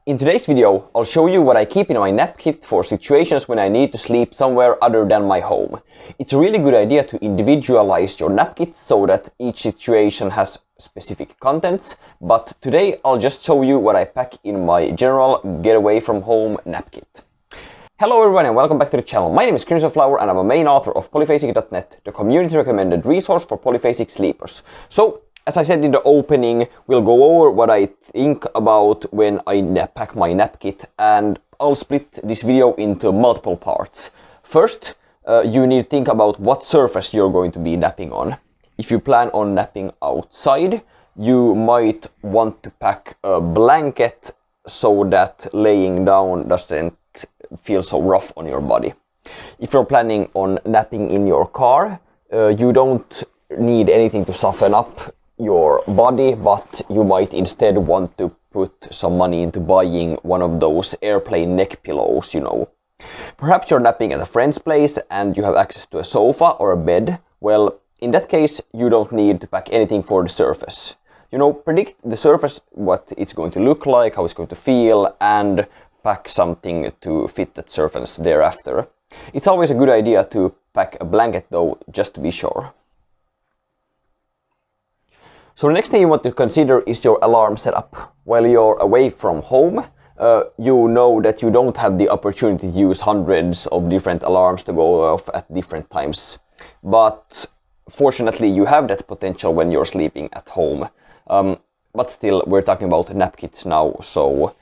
In today's video, I'll show you what I keep in my nap kit for situations when I need to sleep somewhere other than my home. It's a really good idea to individualize your nap kit so that each situation has specific contents, but today I'll just show you what I pack in my general getaway from home nap kit. Hello everyone and welcome back to the channel. My name is Crimson Flower and I'm a main author of Polyphasic.net, the community recommended resource for polyphasic sleepers. So, as I said in the opening, we'll go over what I think about when I pack my nap kit, and I'll split this video into multiple parts. First, you need to think about what surface you're going to be napping on. If you plan on napping outside, you might want to pack a blanket so that laying down doesn't feel so rough on your body. If you're planning on napping in your car, you don't need anything to soften up your body, but you might instead want to put some money into buying one of those airplane neck pillows, you know. Perhaps you're napping at a friend's place and you have access to a sofa or a bed. Well, in that case, you don't need to pack anything for the surface. You know, predict the surface, what it's going to look like, how it's going to feel, and pack something to fit that surface thereafter. It's always a good idea to pack a blanket though, just to be sure. So the next thing you want to consider is your alarm setup. While you're away from home, you know that you don't have the opportunity to use hundreds of different alarms to go off at different times. But fortunately, you have that potential when you're sleeping at home. But still, we're talking about nap kits now, so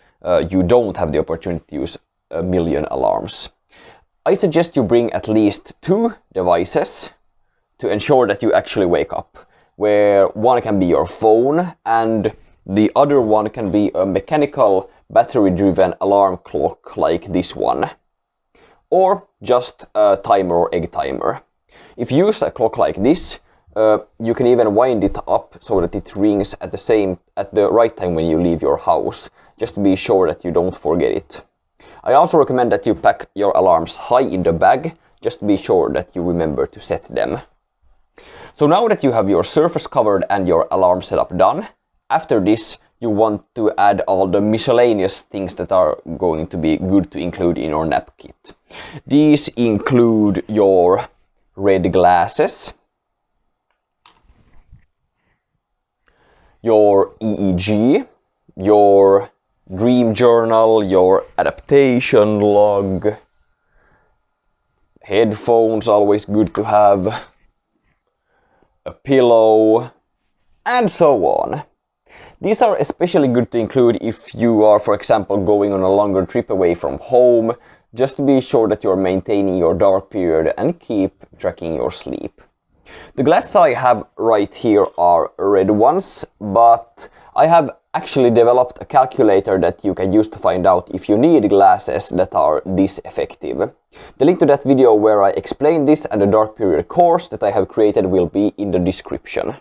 you don't have the opportunity to use a million alarms. I suggest you bring at least 2 devices to ensure that you actually wake up, where one can be your phone and the other one can be a mechanical battery-driven alarm clock like this one, or just a timer or egg timer. If you use a clock like this, you can even wind it up so that it rings at the right time when you leave your house, just to be sure that you don't forget it. I also recommend that you pack your alarms high in the bag, just to be sure that you remember to set them. So now that you have your surface covered and your alarm setup done, after this you want to add all the miscellaneous things that are going to be good to include in your nap kit. These include your red glasses, your EEG, your dream journal, your adaptation log, headphones, always good to have, a pillow, and so on. These are especially good to include if you are, for example, going on a longer trip away from home, just to be sure that you're maintaining your dark period and keep tracking your sleep. The glasses I have right here are red ones, but I have actually developed a calculator that you can use to find out if you need glasses that are this effective. The link to that video where I explain this and the dark period course that I have created will be in the description.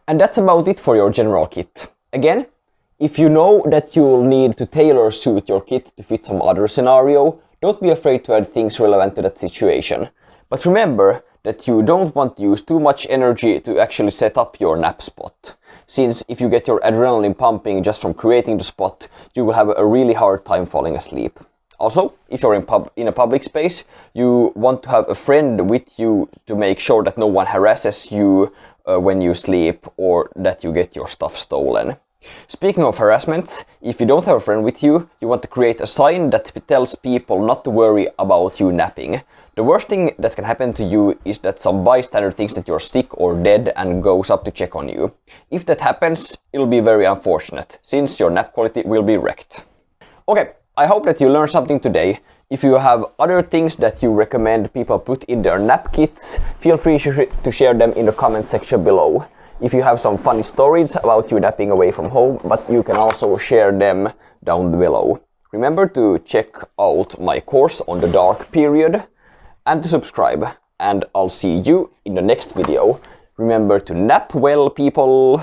And that's about it for your general kit. Again, if you know that you'll need to tailor suit your kit to fit some other scenario, don't be afraid to add things relevant to that situation. But remember that you don't want to use too much energy to actually set up your nap spot, since if you get your adrenaline pumping just from creating the spot, you will have a really hard time falling asleep. Also, if you're in a public space, you want to have a friend with you to make sure that no one harasses you when you sleep or that you get your stuff stolen. Speaking of harassment, if you don't have a friend with you, you want to create a sign that tells people not to worry about you napping. The worst thing that can happen to you is that some bystander thinks that you're sick or dead and goes up to check on you. If that happens, it'll be very unfortunate, since your nap quality will be wrecked. Okay, I hope that you learned something today. If you have other things that you recommend people put in their nap kits, feel free to share them in the comment section below. If you have some funny stories about you napping away from home, but you can also share them down below. Remember to check out my course on the dark period and to subscribe, and I'll see you in the next video. Remember to nap well, people!